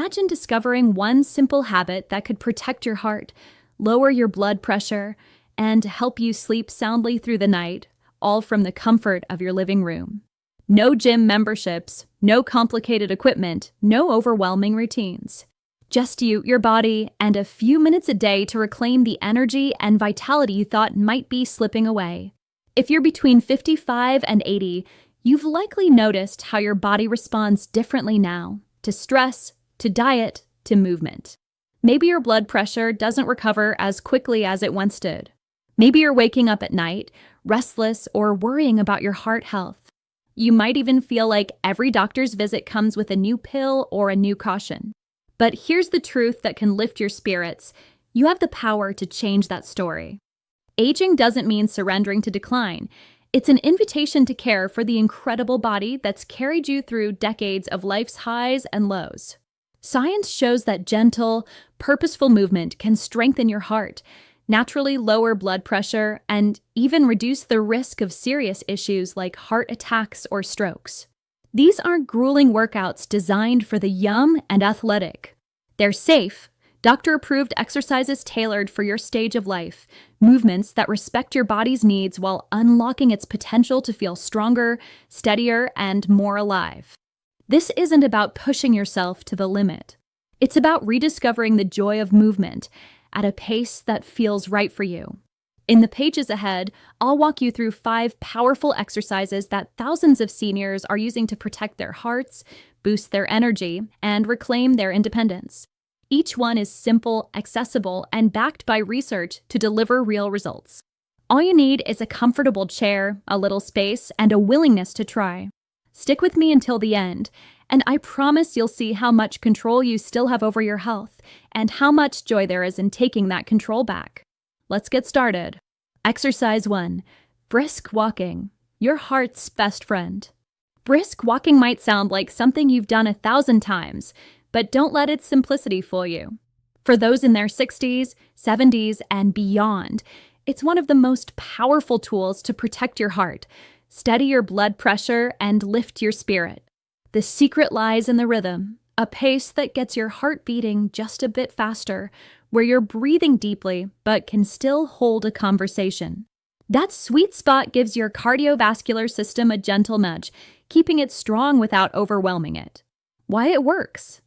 Imagine discovering one simple habit that could protect your heart, lower your blood pressure, and help you sleep soundly through the night, all from the comfort of your living room. No gym memberships, no complicated equipment, no overwhelming routines. Just you, your body, and a few minutes a day to reclaim the energy and vitality you thought might be slipping away. If you're between 55 and 80, you've likely noticed how your body responds differently now to stress, to diet, to movement. Maybe your blood pressure doesn't recover as quickly as it once did. Maybe you're waking up at night, restless, or worrying about your heart health. You might even feel like every doctor's visit comes with a new pill or a new caution. But here's the truth that can lift your spirits. You have the power to change that story. Aging doesn't mean surrendering to decline. It's an invitation to care for the incredible body that's carried you through decades of life's highs and lows. Science shows that gentle, purposeful movement can strengthen your heart, naturally lower blood pressure, and even reduce the risk of serious issues like heart attacks or strokes. These aren't grueling workouts designed for the young and athletic. They're safe, doctor-approved exercises tailored for your stage of life, movements that respect your body's needs while unlocking its potential to feel stronger, steadier, and more alive. This isn't about pushing yourself to the limit. It's about rediscovering the joy of movement at a pace that feels right for you. In the pages ahead, I'll walk you through 5 powerful exercises that thousands of seniors are using to protect their hearts, boost their energy, and reclaim their independence. Each one is simple, accessible, and backed by research to deliver real results. All you need is a comfortable chair, a little space, and a willingness to try. Stick with me until the end, and I promise you'll see how much control you still have over your health and how much joy there is in taking that control back. Let's get started. Exercise 1. Brisk walking, your heart's best friend. Brisk walking might sound like something you've done 1,000 times, but don't let its simplicity fool you. For those in their 60s, 70s, and beyond, it's one of the most powerful tools to protect your heart, steady your blood pressure, and lift your spirit. The secret lies in the rhythm, a pace that gets your heart beating just a bit faster, where you're breathing deeply but can still hold a conversation. That sweet spot gives your cardiovascular system a gentle nudge, keeping it strong without overwhelming it. Why it works?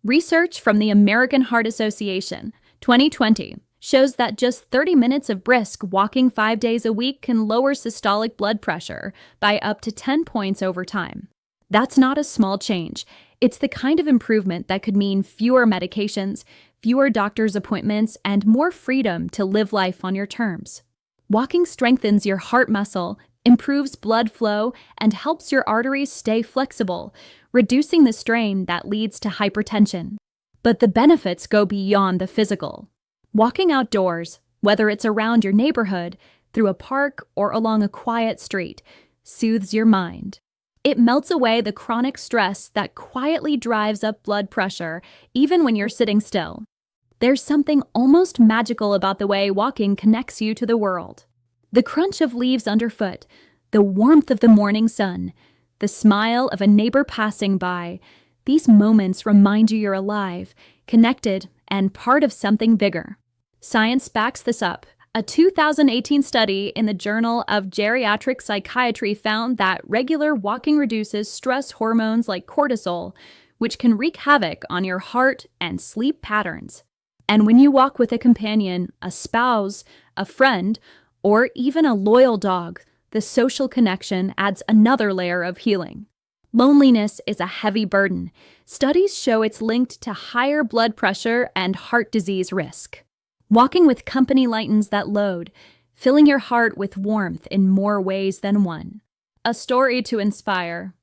Research from the American Heart Association, 2020, shows that just 30 minutes of brisk walking 5 days a week can lower systolic blood pressure by up to 10 points over time. That's not a small change. It's the kind of improvement that could mean fewer medications, fewer doctor's appointments, and more freedom to live life on your terms. Walking strengthens your heart muscle, improves blood flow, and helps your arteries stay flexible, reducing the strain that leads to hypertension. But the benefits go beyond the physical. Walking outdoors, whether it's around your neighborhood, through a park, or along a quiet street, soothes your mind. It melts away the chronic stress that quietly drives up blood pressure, even when you're sitting still. There's something almost magical about the way walking connects you to the world. The crunch of leaves underfoot, the warmth of the morning sun, the smile of a neighbor passing by, these moments remind you you're alive, connected, and part of something bigger. Science backs this up. A 2018 study in the Journal of Geriatric Psychiatry found that regular walking reduces stress hormones like cortisol, which can wreak havoc on your heart and sleep patterns. And when you walk with a companion, a spouse, a friend, or even a loyal dog, the social connection adds another layer of healing. Loneliness is a heavy burden. Studies show it's linked to higher blood pressure and heart disease risk. Walking with company lightens that load, filling your heart with warmth in more ways than one. A story to inspire.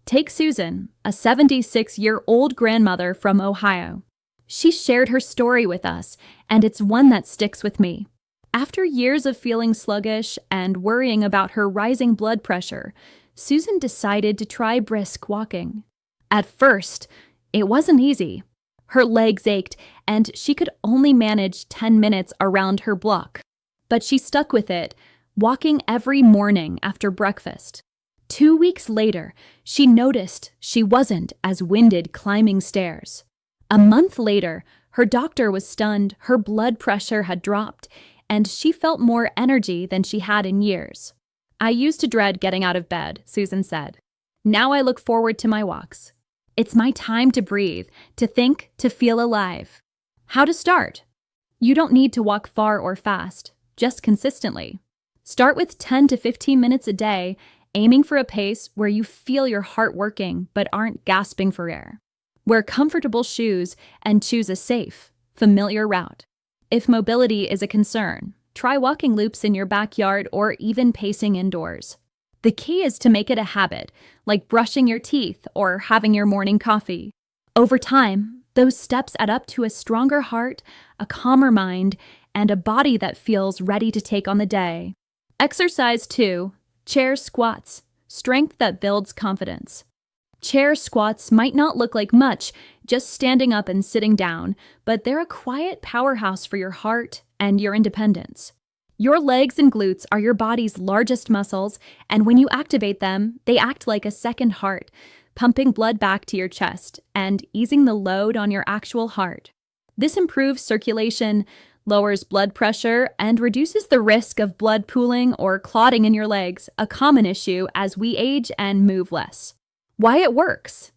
Take Susan, a 76-year-old grandmother from Ohio. She shared her story with us, and it's one that sticks with me. After years of feeling sluggish and worrying about her rising blood pressure, Susan decided to try brisk walking. At first, it wasn't easy. Her legs ached, and she could only manage 10 minutes around her block. But she stuck with it, walking every morning after breakfast. 2 weeks later, she noticed she wasn't as winded climbing stairs. A month later, her doctor was stunned, her blood pressure had dropped, and she felt more energy than she had in years. "I used to dread getting out of bed," Susan said. "Now I look forward to my walks. It's my time to breathe, to think, to feel alive." How to start? You don't need to walk far or fast, just consistently. Start with 10 to 15 minutes a day, aiming for a pace where you feel your heart working but aren't gasping for air. Wear comfortable shoes and choose a safe, familiar route. If mobility is a concern, try walking loops in your backyard or even pacing indoors. The key is to make it a habit, like brushing your teeth or having your morning coffee. Over time, those steps add up to a stronger heart, a calmer mind, and a body that feels ready to take on the day. Exercise 2. Chair squats, strength that builds confidence. Chair squats might not look like much, just standing up and sitting down, but they're a quiet powerhouse for your heart and your independence. Your legs and glutes are your body's largest muscles, and when you activate them, they act like a second heart, pumping blood back to your chest and easing the load on your actual heart. This improves circulation, lowers blood pressure, and reduces the risk of blood pooling or clotting in your legs, a common issue as we age and move less. Why it works.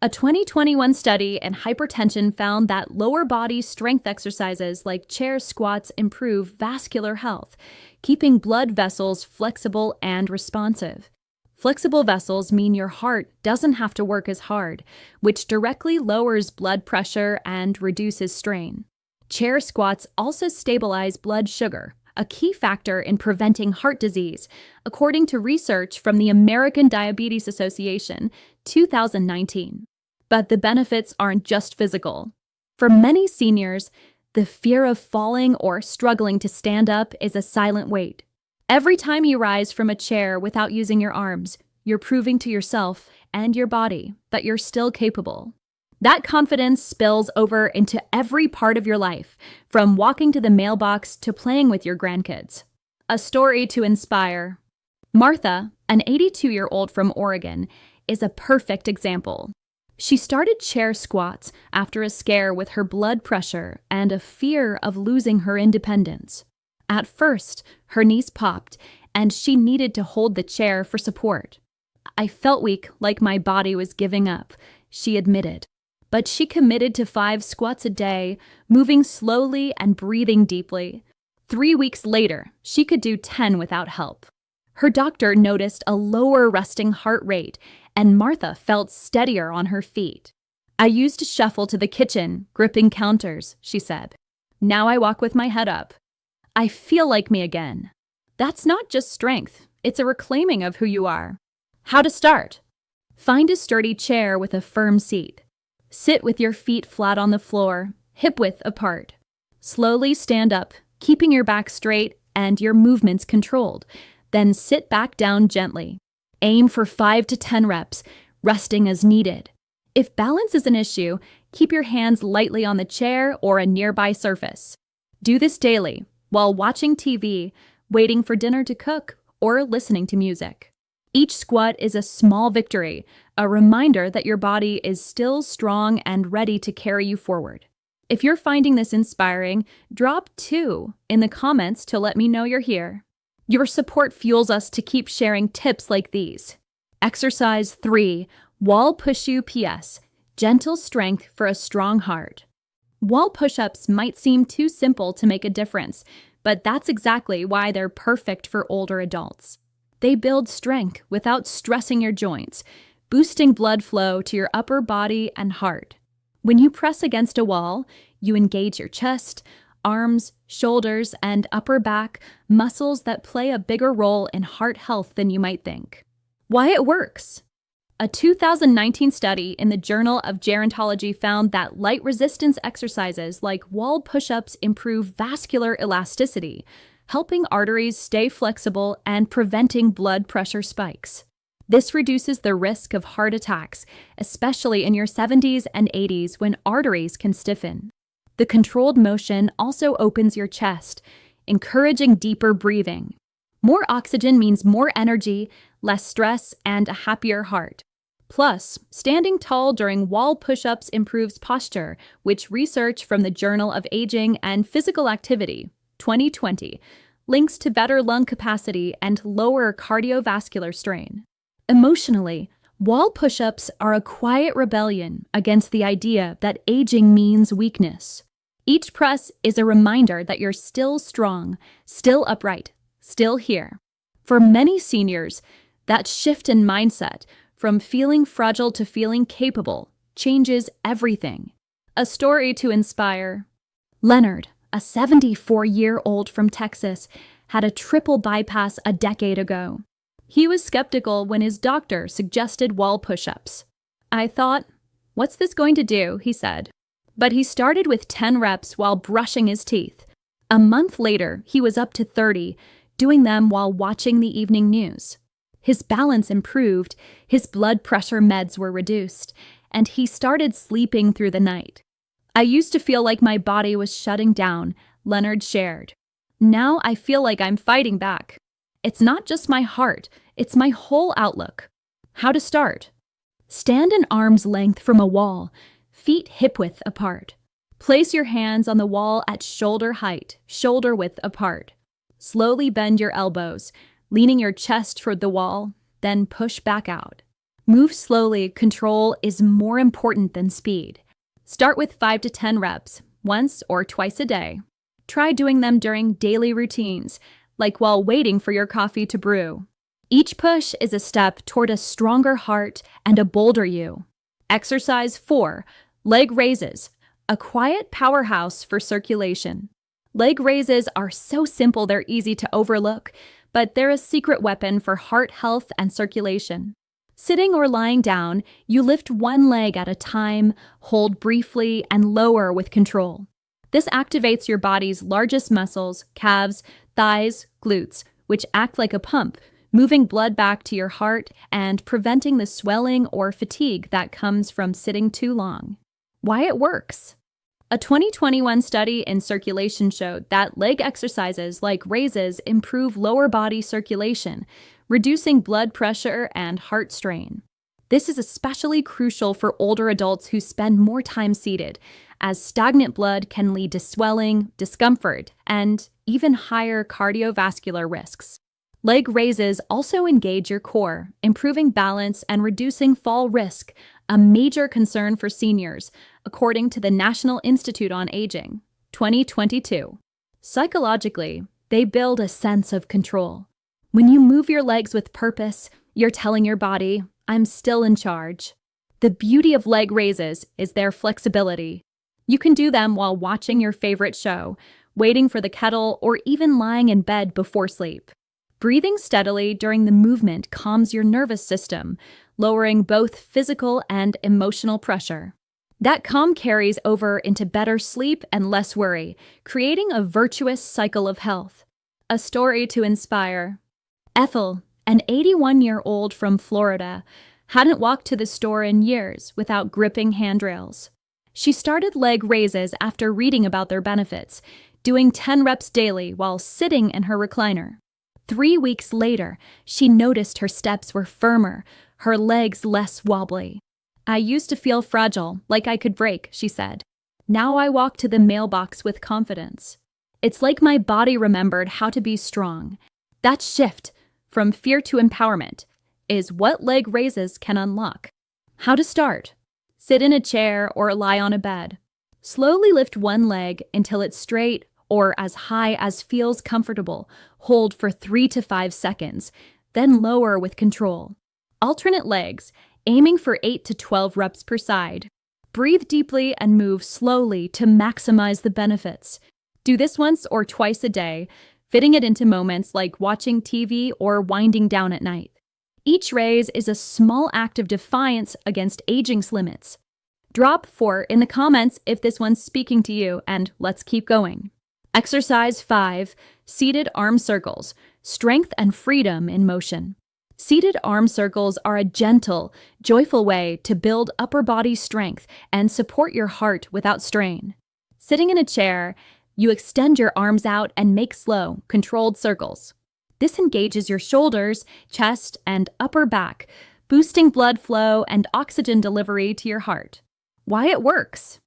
A 2021 study in hypertension found that lower body strength exercises like chair squats improve vascular health, keeping blood vessels flexible and responsive. Flexible vessels mean your heart doesn't have to work as hard, which directly lowers blood pressure and reduces strain. Chair squats also stabilize blood sugar, a key factor in preventing heart disease, according to research from the American Diabetes Association, 2019. But the benefits aren't just physical. For many seniors, the fear of falling or struggling to stand up is a silent weight. Every time you rise from a chair without using your arms, you're proving to yourself and your body that you're still capable. That confidence spills over into every part of your life, from walking to the mailbox to playing with your grandkids. A story to inspire. Martha, an 82-year-old from Oregon, is a perfect example. She started chair squats after a scare with her blood pressure and a fear of losing her independence. At first, her knees popped, and she needed to hold the chair for support. "I felt weak, like my body was giving up," she admitted. But she committed to 5 squats a day, moving slowly and breathing deeply. 3 weeks later, she could do 10 without help. Her doctor noticed a lower resting heart rate, and Martha felt steadier on her feet. "I used to shuffle to the kitchen, gripping counters," she said. "Now I walk with my head up. I feel like me again." That's not just strength, it's a reclaiming of who you are. How to start? Find a sturdy chair with a firm seat. Sit with your feet flat on the floor, hip-width apart. Slowly stand up, keeping your back straight and your movements controlled. Then sit back down gently. Aim for 5 to 10 reps, resting as needed. If balance is an issue, keep your hands lightly on the chair or a nearby surface. Do this daily, while watching TV, waiting for dinner to cook, or listening to music. Each squat is a small victory, a reminder that your body is still strong and ready to carry you forward. If you're finding this inspiring, drop 2 in the comments to let me know you're here. Your support fuels us to keep sharing tips like these. Exercise 3, Wall Push-U PS, gentle strength for a strong heart. Wall push-ups might seem too simple to make a difference, but that's exactly why they're perfect for older adults. They build strength without stressing your joints, boosting blood flow to your upper body and heart. When you press against a wall, you engage your chest, arms, shoulders, and upper back, muscles that play a bigger role in heart health than you might think. Why it works? A 2019 study in the Journal of Gerontology found that light resistance exercises like wall push-ups improve vascular elasticity, helping arteries stay flexible and preventing blood pressure spikes. This reduces the risk of heart attacks, especially in your 70s and 80s when arteries can stiffen. The controlled motion also opens your chest, encouraging deeper breathing. More oxygen means more energy, less stress, and a happier heart. Plus, standing tall during wall push-ups improves posture, which research from the Journal of Aging and Physical Activity, 2020, links to better lung capacity and lower cardiovascular strain. Emotionally, wall push-ups are a quiet rebellion against the idea that aging means weakness. Each press is a reminder that you're still strong, still upright, still here. For many seniors, that shift in mindset from feeling fragile to feeling capable changes everything. A story to inspire. Leonard, a 74-year-old from Texas, had a triple bypass a decade ago. He was skeptical when his doctor suggested wall push-ups. "I thought, what's this going to do?" he said. But he started with 10 reps while brushing his teeth. A month later, he was up to 30, doing them while watching the evening news. His balance improved, his blood pressure meds were reduced, and he started sleeping through the night. "I used to feel like my body was shutting down," Leonard shared. "Now I feel like I'm fighting back. It's not just my heart, it's my whole outlook." How to start? Stand an arm's length from a wall, feet hip-width apart. Place your hands on the wall at shoulder height, shoulder-width apart. Slowly bend your elbows, leaning your chest toward the wall, then push back out. Move slowly. Control is more important than speed. Start with 5 to 10 reps, once or twice a day. Try doing them during daily routines, like while waiting for your coffee to brew. Each push is a step toward a stronger heart and a bolder you. Exercise 4, leg raises, a quiet powerhouse for circulation. Leg raises are so simple they're easy to overlook, but they're a secret weapon for heart health and circulation. Sitting or lying down, you lift one leg at a time, hold briefly, and lower with control. This activates your body's largest muscles, calves, thighs, glutes, which act like a pump, moving blood back to your heart and preventing the swelling or fatigue that comes from sitting too long. Why it works? A 2021 study in Circulation showed that leg exercises like raises improve lower body circulation, reducing blood pressure and heart strain. This is especially crucial for older adults who spend more time seated, as stagnant blood can lead to swelling, discomfort, and even higher cardiovascular risks. Leg raises also engage your core, improving balance and reducing fall risk, a major concern for seniors, according to the National Institute on Aging, 2022. Psychologically, they build a sense of control. When you move your legs with purpose, you're telling your body, "I'm still in charge." The beauty of leg raises is their flexibility. You can do them while watching your favorite show, waiting for the kettle, or even lying in bed before sleep. Breathing steadily during the movement calms your nervous system, lowering both physical and emotional pressure. That calm carries over into better sleep and less worry, creating a virtuous cycle of health. A story to inspire. Ethel, an 81-year-old from Florida, hadn't walked to the store in years without gripping handrails. She started leg raises after reading about their benefits, doing 10 reps daily while sitting in her recliner. 3 weeks later, she noticed her steps were firmer, her legs less wobbly. "I used to feel fragile, like I could break," she said. "Now I walk to the mailbox with confidence. It's like my body remembered how to be strong." That shift, from fear to empowerment, is what leg raises can unlock. How to start? Sit in a chair or lie on a bed. Slowly lift one leg until it's straight or as high as feels comfortable. Hold for 3 to 5 seconds, then lower with control. Alternate legs, aiming for 8 to 12 reps per side. Breathe deeply and move slowly to maximize the benefits. Do this once or twice a day, fitting it into moments like watching TV or winding down at night. Each raise is a small act of defiance against aging's limits. Drop 4 in the comments if this one's speaking to you, and let's keep going. Exercise 5, seated arm circles, strength and freedom in motion. Seated arm circles are a gentle, joyful way to build upper body strength and support your heart without strain. Sitting in a chair, you extend your arms out and make slow, controlled circles. This engages your shoulders, chest, and upper back, boosting blood flow and oxygen delivery to your heart. Why it works.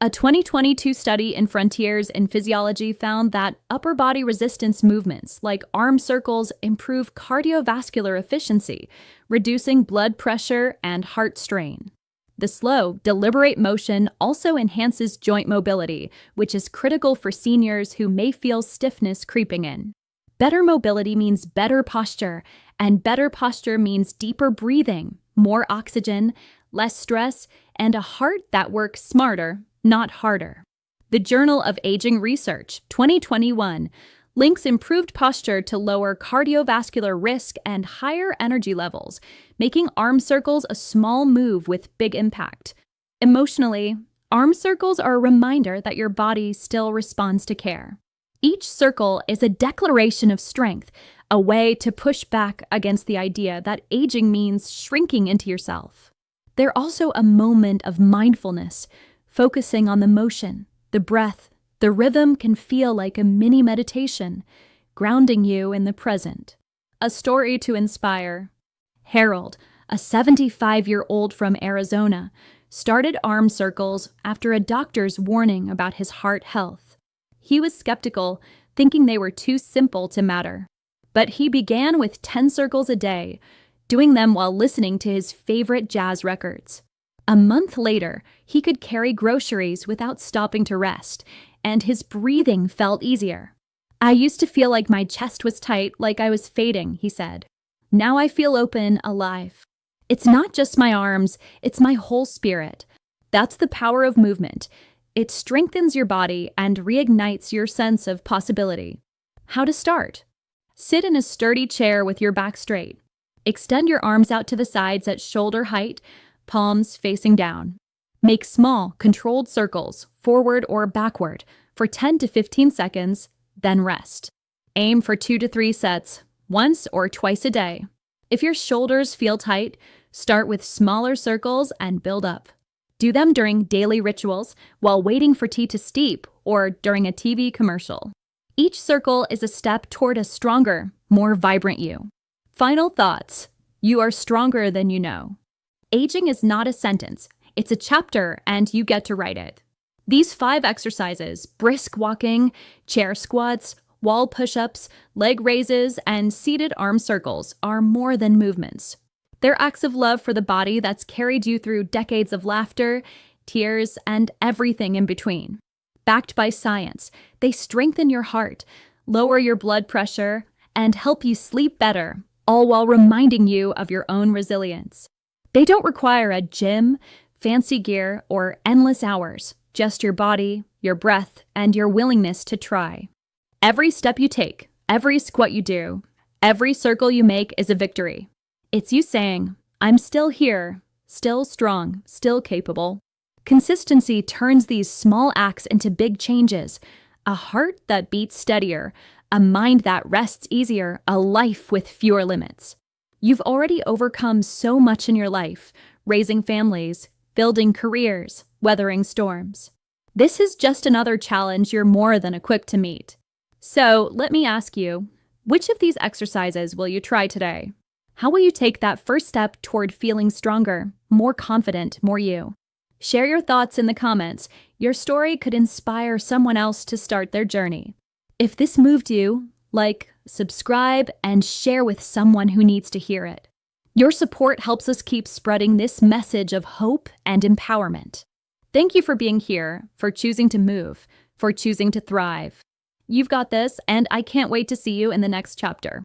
A 2022 study in Frontiers in Physiology found that upper body resistance movements like arm circles improve cardiovascular efficiency, reducing blood pressure and heart strain. The slow, deliberate motion also enhances joint mobility, which is critical for seniors who may feel stiffness creeping in. Better mobility means better posture, and better posture means deeper breathing, more oxygen, less stress, and a heart that works smarter, not harder. The Journal of Aging Research, 2021, links improved posture to lower cardiovascular risk and higher energy levels, making arm circles a small move with big impact. Emotionally, arm circles are a reminder that your body still responds to care. Each circle is a declaration of strength, a way to push back against the idea that aging means shrinking into yourself. They're also a moment of mindfulness. Focusing on the motion, the breath, the rhythm can feel like a mini meditation, grounding you in the present. A story to inspire. Harold, a 75-year-old from Arizona, started arm circles after a doctor's warning about his heart health. He was skeptical, thinking they were too simple to matter. But he began with 10 circles a day, doing them while listening to his favorite jazz records. A month later, he could carry groceries without stopping to rest, and his breathing felt easier. I used to feel like my chest was tight, like I was fading, he said. Now I feel open, alive. It's not just my arms, it's my whole spirit. That's the power of movement. It strengthens your body and reignites your sense of possibility. How to start? Sit in a sturdy chair with your back straight. Extend your arms out to the sides at shoulder height, palms facing down. Make small, controlled circles, forward or backward, for 10 to 15 seconds, then rest. Aim for 2 to 3 sets, once or twice a day. If your shoulders feel tight, start with smaller circles and build up. Do them during daily rituals, while waiting for tea to steep, or during a TV commercial. Each circle is a step toward a stronger, more vibrant you. Final thoughts. You are stronger than you know. Aging is not a sentence, it's a chapter, and you get to write it. These 5 exercises, brisk walking, chair squats, wall push-ups, leg raises, and seated arm circles, are more than movements. They're acts of love for the body that's carried you through decades of laughter, tears, and everything in between. Backed by science, they strengthen your heart, lower your blood pressure, and help you sleep better, all while reminding you of your own resilience. They don't require a gym, fancy gear, or endless hours, just your body, your breath, and your willingness to try. Every step you take, every squat you do, every circle you make is a victory. It's you saying, I'm still here, still strong, still capable. Consistency turns these small acts into big changes. A heart that beats steadier, a mind that rests easier, a life with fewer limits. You've already overcome so much in your life, raising families, building careers, weathering storms. This is just another challenge you're more than equipped to meet. So let me ask you, which of these exercises will you try today? How will you take that first step toward feeling stronger, more confident, more you? Share your thoughts in the comments. Your story could inspire someone else to start their journey. If this moved you, like, subscribe, and share with someone who needs to hear it. Your support helps us keep spreading this message of hope and empowerment. Thank you for being here, for choosing to move, for choosing to thrive. You've got this, and I can't wait to see you in the next chapter.